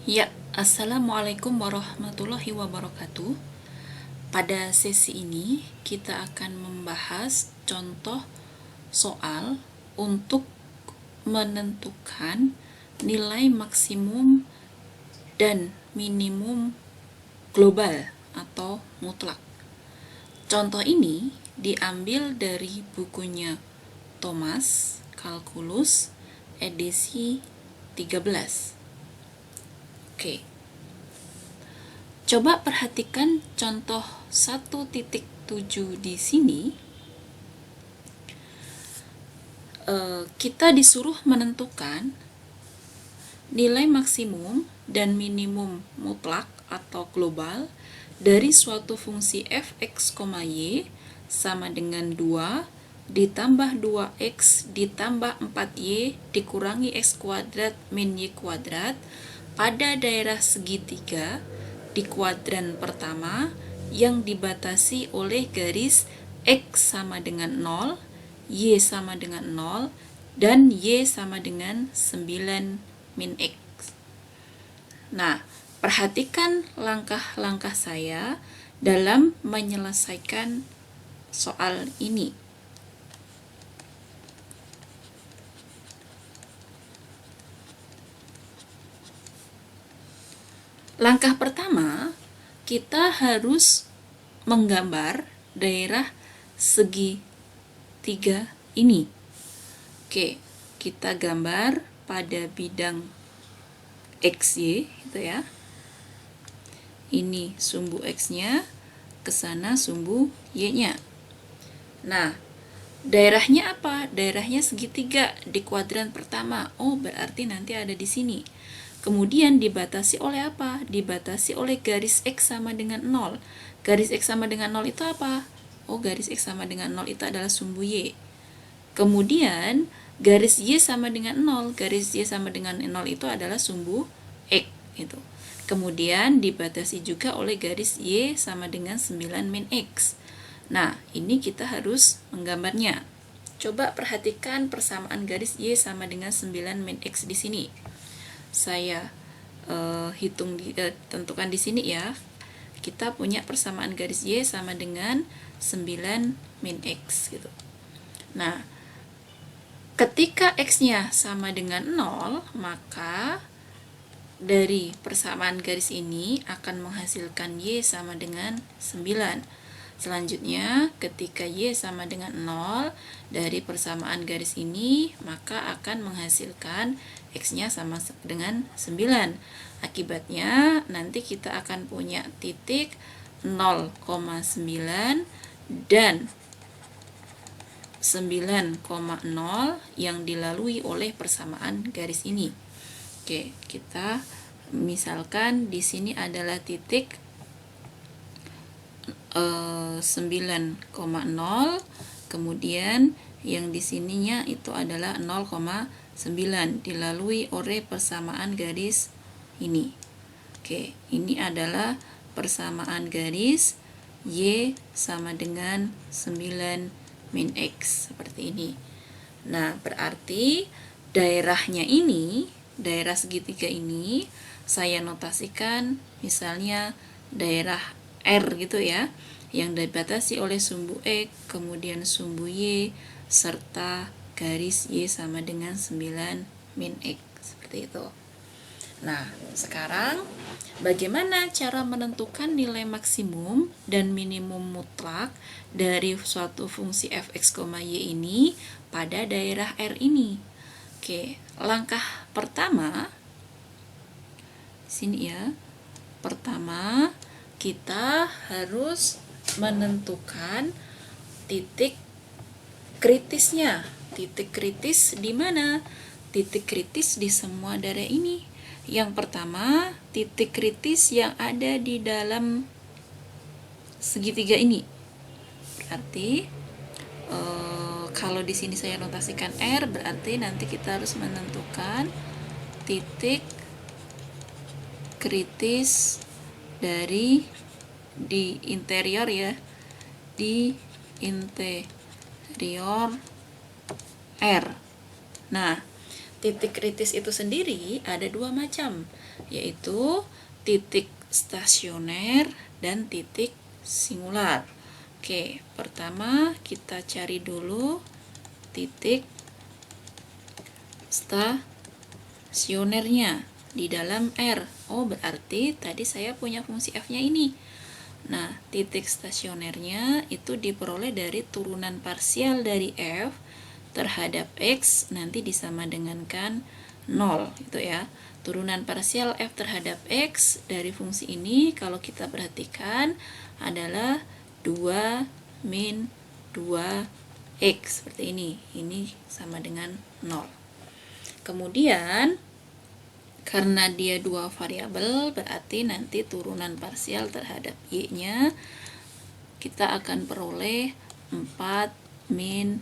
Ya, Assalamualaikum warahmatullahi wabarakatuh. Pada sesi ini, kita akan membahas contoh soal untuk menentukan nilai maksimum dan minimum global atau mutlak. Contoh ini diambil dari bukunya Thomas Kalkulus edisi 13. Oke. Coba perhatikan contoh 1.7 di sini. Kita disuruh menentukan nilai maksimum dan minimum mutlak atau global dari suatu fungsi f(x, y) sama dengan 2 ditambah 2x ditambah 4y dikurangi x kuadrat min y kuadrat pada daerah segitiga di kuadran pertama yang dibatasi oleh garis x sama dengan 0, y sama dengan 0, dan y sama dengan 9 min x. Nah, perhatikan langkah-langkah saya dalam menyelesaikan soal ini. Langkah pertama, kita harus menggambar daerah segitiga ini. Oke, kita gambar pada bidang XY gitu ya. Ini sumbu X-nya, ke sana sumbu Y-nya. Nah, daerahnya apa? Daerahnya segitiga di kuadran pertama. Oh, berarti nanti ada di sini. Kemudian dibatasi oleh apa? Dibatasi oleh garis X sama dengan 0. Garis X sama dengan 0 itu apa? Oh, garis X sama dengan 0 itu adalah sumbu Y. Kemudian garis Y sama dengan 0. Garis Y sama dengan 0 itu adalah sumbu X. Itu. Kemudian dibatasi juga oleh garis Y sama dengan 9 min X. Nah, ini kita harus menggambarnya. Coba perhatikan persamaan garis Y sama dengan 9 min X di sini. Saya tentukan di sini ya. Kita punya persamaan garis Y sama dengan 9 min X gitu. Nah, ketika X-nya sama dengan 0, maka dari persamaan garis ini akan menghasilkan Y sama dengan 9. Selanjutnya, ketika Y sama dengan 0, dari persamaan garis ini, maka akan menghasilkan X-nya sama dengan 9. Akibatnya, nanti kita akan punya titik 0,9 dan 9,0 yang dilalui oleh persamaan garis ini. Oke, kita misalkan di sini adalah titik 9,0, kemudian yang di sininya itu adalah 0,9 dilalui oleh persamaan garis ini. Oke, ini adalah persamaan garis Y sama dengan 9 min X seperti ini. Nah, berarti daerahnya ini, daerah segitiga ini saya notasikan misalnya daerah R gitu ya, yang dibatasi oleh sumbu X, kemudian sumbu Y, serta garis Y sama dengan 9 min X, seperti itu. Nah, sekarang bagaimana cara menentukan nilai maksimum dan minimum mutlak dari suatu fungsi f(x, y) ini pada daerah R ini? Oke, langkah pertama sini ya. Pertama, kita harus menentukan titik kritisnya. Titik kritis di mana? Titik kritis di semua daerah ini. Yang pertama, titik kritis yang ada di dalam segitiga ini. Berarti kalau di sini saya notasikan R, berarti nanti kita harus menentukan titik kritis dari di interior ya, di interior R. Nah, titik kritis itu sendiri ada dua macam, yaitu titik stasioner dan titik singular. Oke, pertama kita cari dulu titik stasionernya di dalam R. Oh, berarti tadi saya punya fungsi F-nya ini. Nah, titik stasionernya itu diperoleh dari turunan parsial dari F terhadap X nanti disama dengankan 0 gitu ya. Turunan parsial F terhadap X dari fungsi ini kalau kita perhatikan adalah 2 min 2X seperti ini. Ini sama dengan 0. Kemudian karena dia dua variabel, berarti nanti turunan parsial terhadap Y-nya kita akan peroleh 4 min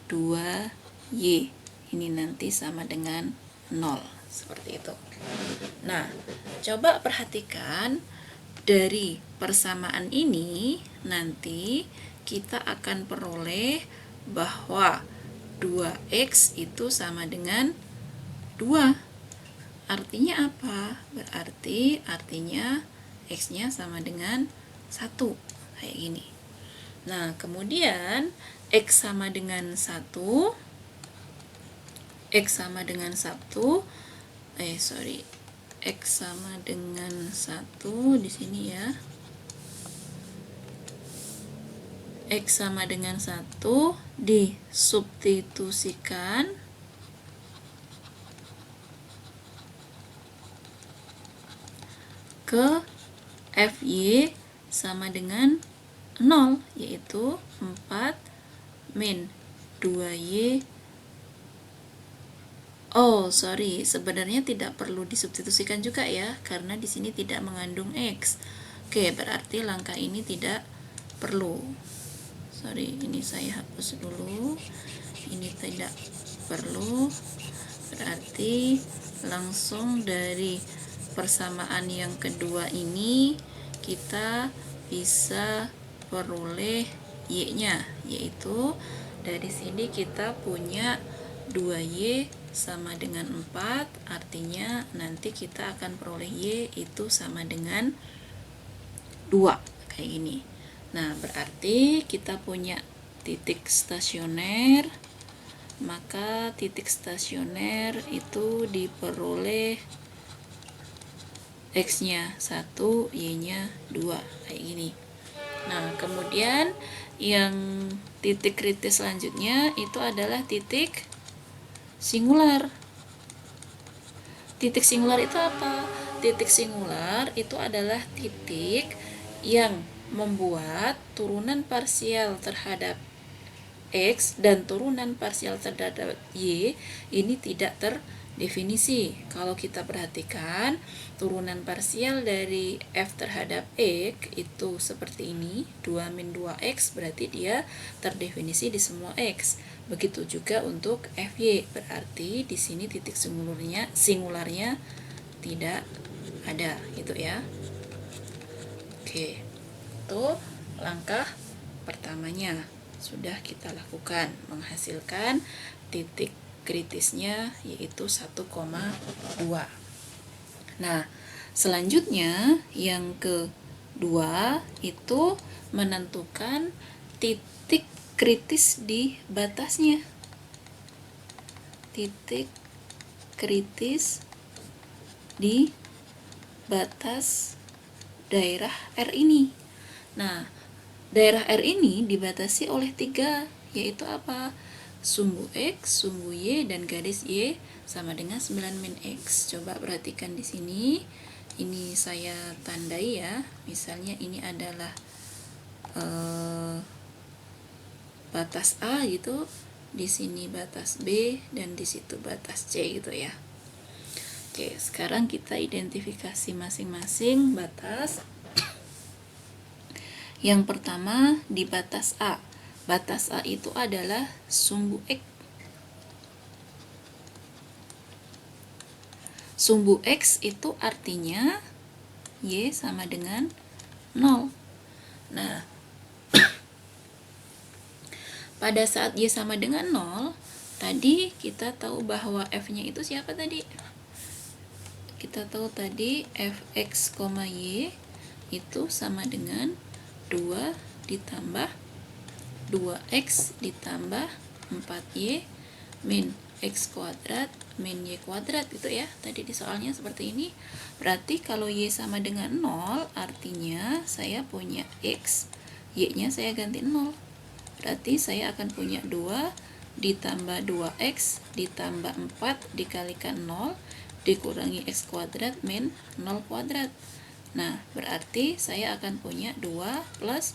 2Y. Ini nanti sama dengan 0. Seperti itu. Nah, coba perhatikan dari persamaan ini nanti kita akan peroleh bahwa 2X itu sama dengan 2. Artinya apa? Berarti artinya X-nya sama dengan 1. Kayak gini. Nah, kemudian X sama dengan 1. X sama dengan 1. X sama dengan 1 di sini ya. X sama dengan 1 disubstitusikan ke FY sama dengan 0, yaitu 4 min 2Y. Oh, sorry, sebenarnya tidak perlu disubstitusikan juga ya, karena di sini tidak mengandung X. Oke, berarti langkah ini tidak perlu. Sorry, ini saya hapus dulu. Ini tidak perlu. Berarti langsung dari persamaan yang kedua ini kita bisa peroleh Y-nya, yaitu dari sini kita punya 2Y sama dengan 4, artinya nanti kita akan peroleh Y itu sama dengan 2, kayak gini. Nah, berarti kita punya titik stasioner, maka titik stasioner itu diperoleh X-nya 1, Y-nya 2, kayak gini. Nah, kemudian yang titik kritis selanjutnya itu adalah titik singular. Titik singular itu apa? Titik singular itu adalah titik yang membuat turunan parsial terhadap X dan turunan parsial terhadap Y ini tidak terdefinisi. Kalau kita perhatikan, turunan parsial dari F terhadap X itu seperti ini, 2 min 2X, berarti dia terdefinisi di semua X. Begitu juga untuk FY, berarti di sini titik singularnya tidak ada, gitu ya. Oke, itu langkah pertamanya sudah kita lakukan, menghasilkan titik kritisnya yaitu 1,2. Nah, selanjutnya yang kedua itu menentukan titik kritis di batasnya. Titik kritis di batas daerah R ini. Nah, daerah R ini dibatasi oleh 3, yaitu apa? Sumbu X, sumbu Y, dan garis Y sama dengan 9 min X. Coba perhatikan di sini. Ini saya tandai ya. Misalnya ini adalah batas A gitu, di sini batas B, dan di situ batas C gitu ya. Oke, sekarang kita identifikasi masing-masing batas. Yang pertama di batas A. Batas A itu adalah sumbu X. Sumbu X itu artinya Y sama dengan 0. Nah, pada saat Y sama dengan 0, Tadi kita tahu bahwa f-nya itu siapa tadi? Kita tahu tadi fx, y itu sama dengan 2 ditambah 2x ditambah 4y min x kuadrat min y kuadrat gitu ya. Tadi di soalnya seperti ini. Berarti kalau y sama dengan 0, artinya saya punya x, y-nya saya ganti 0. Berarti saya akan punya 2 ditambah 2x ditambah 4 dikalikan 0 dikurangi x kuadrat min 0 kuadrat. Nah, berarti saya akan punya 2 plus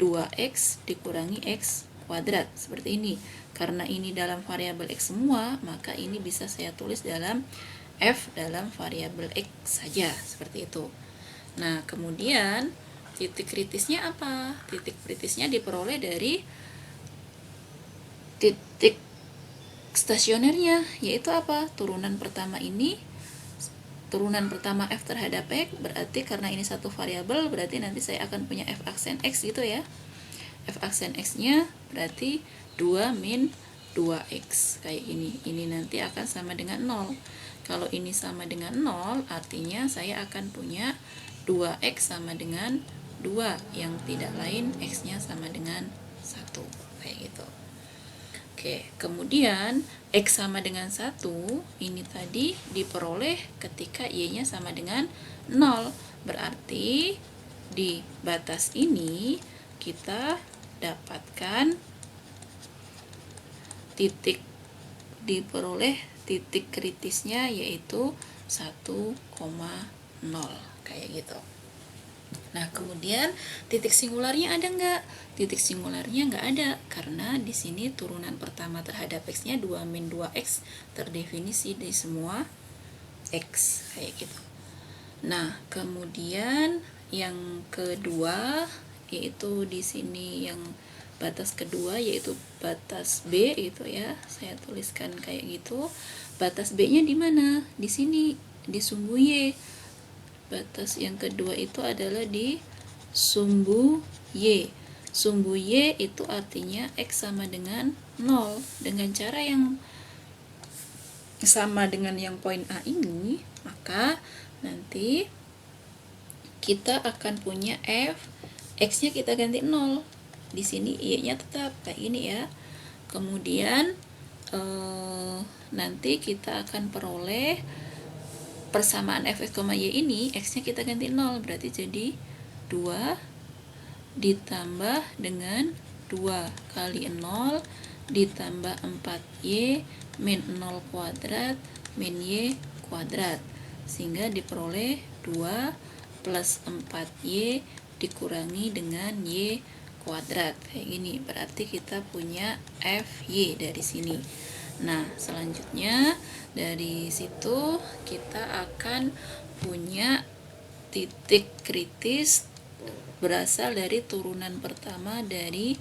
2x dikurangi x kuadrat. Seperti ini. Karena ini dalam variabel x semua, maka ini bisa saya tulis dalam f dalam variabel x saja. Seperti itu. Nah, kemudian titik kritisnya apa? Titik kritisnya diperoleh dari titik stasionernya, yaitu apa? Turunan pertama ini, turunan pertama f terhadap x, berarti karena ini satu variabel, berarti nanti saya akan punya f aksen x gitu ya. F aksen x-nya berarti 2 min 2x, kayak ini. Ini nanti akan sama dengan 0. Kalau ini sama dengan 0, artinya saya akan punya 2x sama dengan 2, yang tidak lain x-nya sama dengan 1, kayak gitu. Oke, kemudian x sama dengan 1, ini tadi diperoleh ketika y-nya sama dengan 0. Berarti di batas ini kita dapatkan titik, diperoleh titik kritisnya yaitu 1,0, kayak gitu. Nah, kemudian titik singularnya ada nggak? Titik singularnya nggak ada, karena di sini turunan pertama terhadap x-nya 2 min 2x terdefinisi di semua x, kayak gitu. Nah, kemudian yang kedua yaitu di sini yang batas kedua yaitu batas B gitu ya. Saya tuliskan kayak gitu. Batas B-nya di mana? Di sini, di sumbu Y. Batas yang kedua itu adalah di sumbu Y. Sumbu Y itu artinya x sama dengan 0. Dengan cara yang sama dengan yang poin A ini, maka nanti kita akan punya f, x-nya kita ganti 0. Di sini y-nya tetap kayak gini ya. Kemudian nanti kita akan peroleh persamaan fx, y ini, x-nya kita ganti 0, berarti jadi 2 ditambah dengan 2 kali 0 ditambah 4y min 0 kuadrat min y kuadrat, sehingga diperoleh 2 plus 4y dikurangi dengan y kuadrat, kayak gini. Berarti kita punya fy dari sini. Nah, selanjutnya dari situ kita akan punya titik kritis berasal dari turunan pertama dari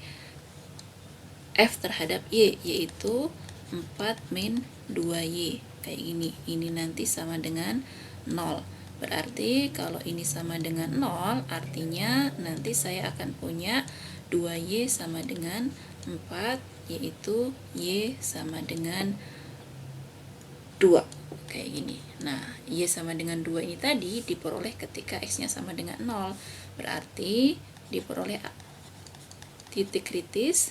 f terhadap y, yaitu 4 min 2y, kayak gini. Ini nanti sama dengan 0. Berarti kalau ini sama dengan 0, artinya nanti saya akan punya 2y sama dengan 4, yaitu y sama dengan 2, kayak gini. Nah, y sama dengan 2 ini tadi diperoleh ketika x-nya sama dengan 0. Berarti diperoleh titik kritis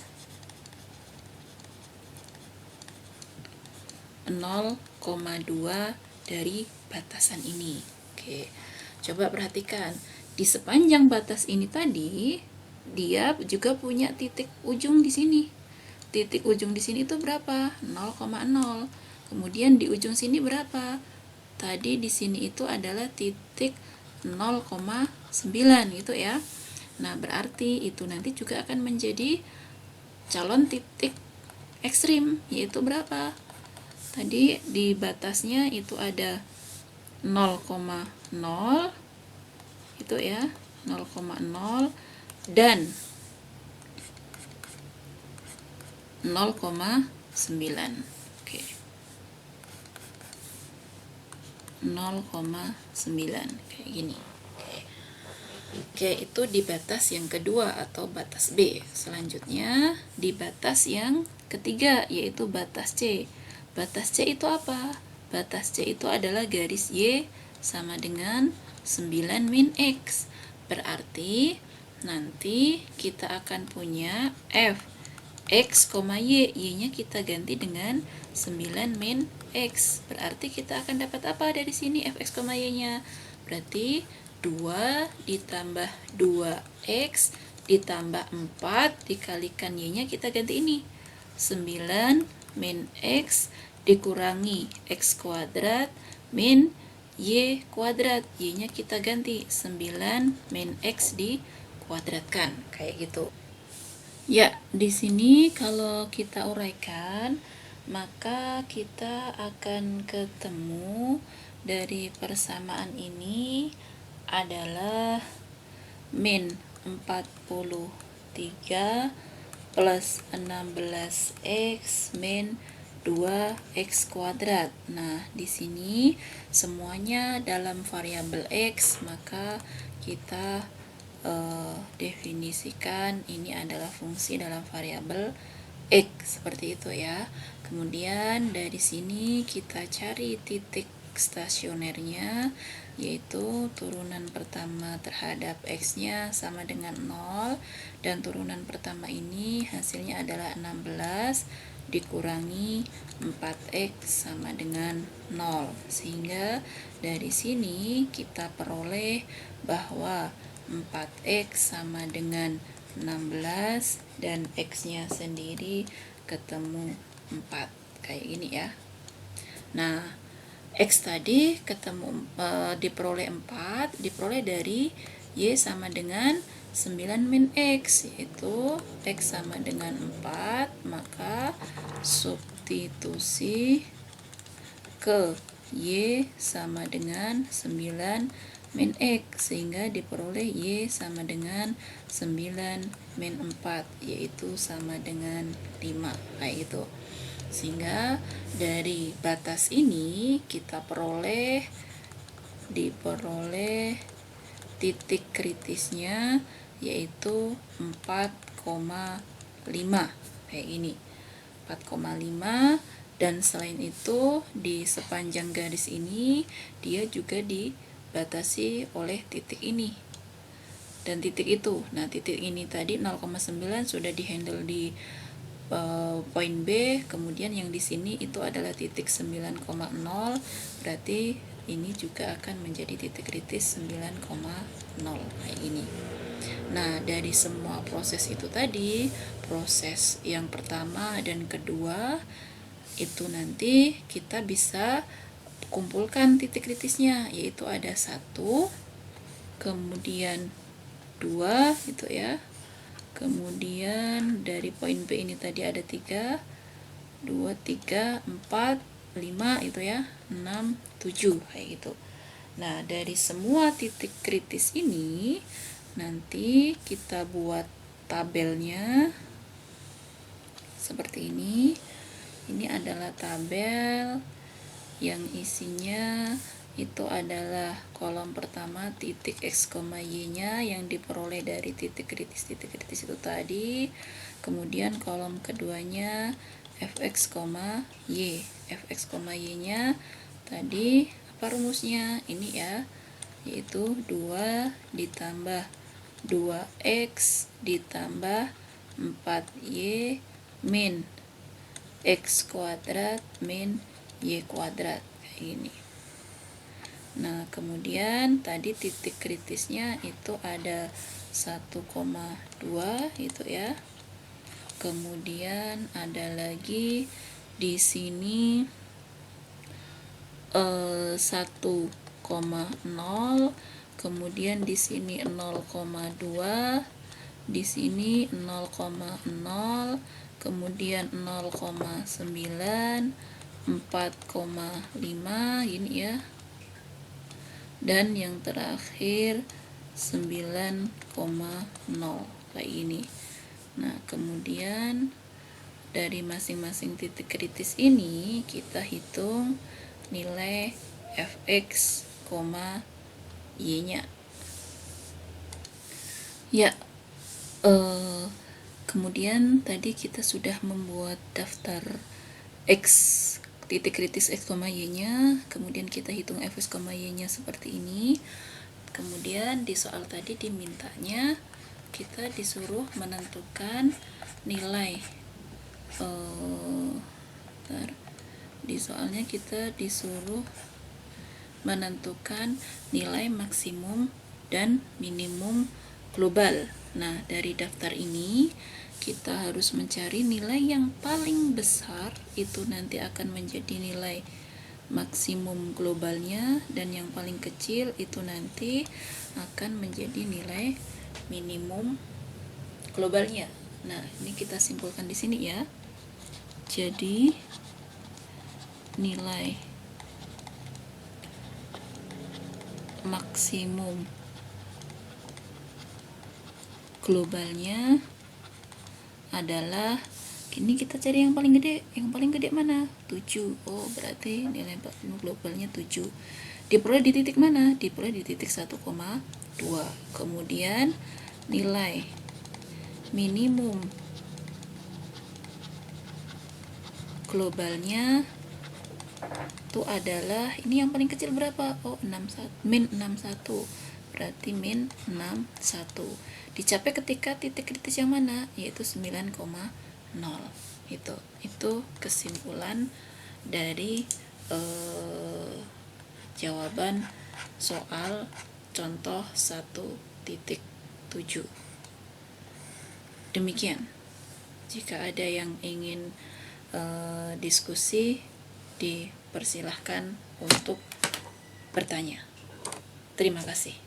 0,2 dari batasan ini. Oke, coba perhatikan. Di sepanjang batas ini tadi, dia juga punya titik ujung di sini. Titik ujung di sini itu berapa? 0,0. Kemudian di ujung sini berapa? Tadi di sini itu adalah titik 0,9 gitu ya. Nah, berarti itu nanti juga akan menjadi calon titik ekstrim, yaitu berapa? Tadi di batasnya itu ada 0,0 itu ya, 0,0 dan 0,9. Oke. 0,9 kayak gini. Oke, itu di batas yang kedua atau batas B. Selanjutnya di batas yang ketiga, yaitu batas C. Batas C itu apa? Batas C itu adalah garis Y sama dengan 9 min X. Berarti nanti kita akan punya F X, Y. Y-nya kita ganti dengan 9 min X. Berarti kita akan dapat apa dari sini Fx, Y-nya? Berarti 2 ditambah 2X ditambah 4 dikalikan Y-nya kita ganti ini. 9 min X dikurangi X kuadrat min Y kuadrat. Y-nya kita ganti 9 min X dikuadratkan. Kayak gitu. Ya, di sini kalau kita uraikan, maka kita akan ketemu dari persamaan ini adalah min 43 plus 16x min 2x kuadrat. Nah, di sini semuanya dalam variabel x, maka kita definisikan ini adalah fungsi dalam variabel x, seperti itu ya. Kemudian dari sini kita cari titik stasionernya, yaitu turunan pertama terhadap x-nya sama dengan 0, dan turunan pertama ini hasilnya adalah 16 dikurangi 4x sama dengan 0, sehingga dari sini kita peroleh bahwa 4x sama dengan 16 dan x-nya sendiri ketemu 4, kayak gini ya. Nah, x tadi ketemu diperoleh 4, diperoleh dari y sama dengan 9 min x, yaitu x sama dengan 4, maka substitusi ke y sama dengan 9 min x, sehingga diperoleh y sama dengan 9 min 4, yaitu sama dengan 5, kayak gitu. Sehingga dari batas ini kita diperoleh titik kritisnya yaitu 4,5, kayak gini, 4,5. Dan selain itu di sepanjang garis ini dia juga dibatasi oleh titik ini dan titik itu. Nah, titik ini tadi 0,9 sudah dihandle di poin B, kemudian yang di sini itu adalah titik 9,0, berarti ini juga akan menjadi titik kritis 9,0, kayak ini. Nah, dari semua proses itu tadi, proses yang pertama dan kedua itu nanti kita bisa kumpulkan titik kritisnya, yaitu ada 1, kemudian 2 gitu ya, kemudian dari poin B ini tadi ada 3, 2, 3, 4, 5 itu ya, 6, 7, kayak gitu. Nah, dari semua titik kritis ini nanti kita buat tabelnya seperti ini. Ini adalah tabel yang isinya itu adalah kolom pertama titik x, y nya yang diperoleh dari titik kritis itu tadi. Kemudian kolom keduanya fx, y. Fx, y nya tadi apa rumusnya? Ini ya, yaitu 2 ditambah 2x ditambah 4y min x kuadrat min y kuadrat, kayak gini. Nah, kemudian tadi titik kritisnya itu ada 1,2 itu ya. Kemudian ada lagi di sini 1,0, kemudian di sini 0,2, di sini 0,0, kemudian 0,9, 4,5 ini ya, dan yang terakhir 9,0, kayak ini. Nah, kemudian dari masing-masing titik kritis ini kita hitung nilai fx, y nya ya. Kemudian tadi kita sudah membuat daftar X, titik kritis X, Y nya, kemudian kita hitung Fx, Y nya seperti ini. Kemudian di soal tadi dimintanya kita disuruh menentukan nilai di soalnya kita disuruh menentukan nilai maksimum dan minimum global. Nah, dari daftar ini kita harus mencari nilai yang paling besar, itu nanti akan menjadi nilai maksimum globalnya, dan yang paling kecil itu nanti akan menjadi nilai minimum globalnya. Nah, ini kita simpulkan di sini ya. Jadi nilai maksimum globalnya adalah, ini kita cari yang paling gede. Yang paling gede mana? 7. Oh, berarti nilai maksimum globalnya 7. Diperoleh di titik mana? Diperoleh di titik 1,2. Kemudian nilai minimum globalnya itu adalah, ini yang paling kecil berapa? Oh, 61, min 61. Berarti min 61. Dicapai ketika titik kritis yang mana? Yaitu 9,0. Itu kesimpulan dari jawaban soal contoh 1.7. Demikian. Jika ada yang ingin diskusi, dipersilahkan untuk bertanya. Terima kasih.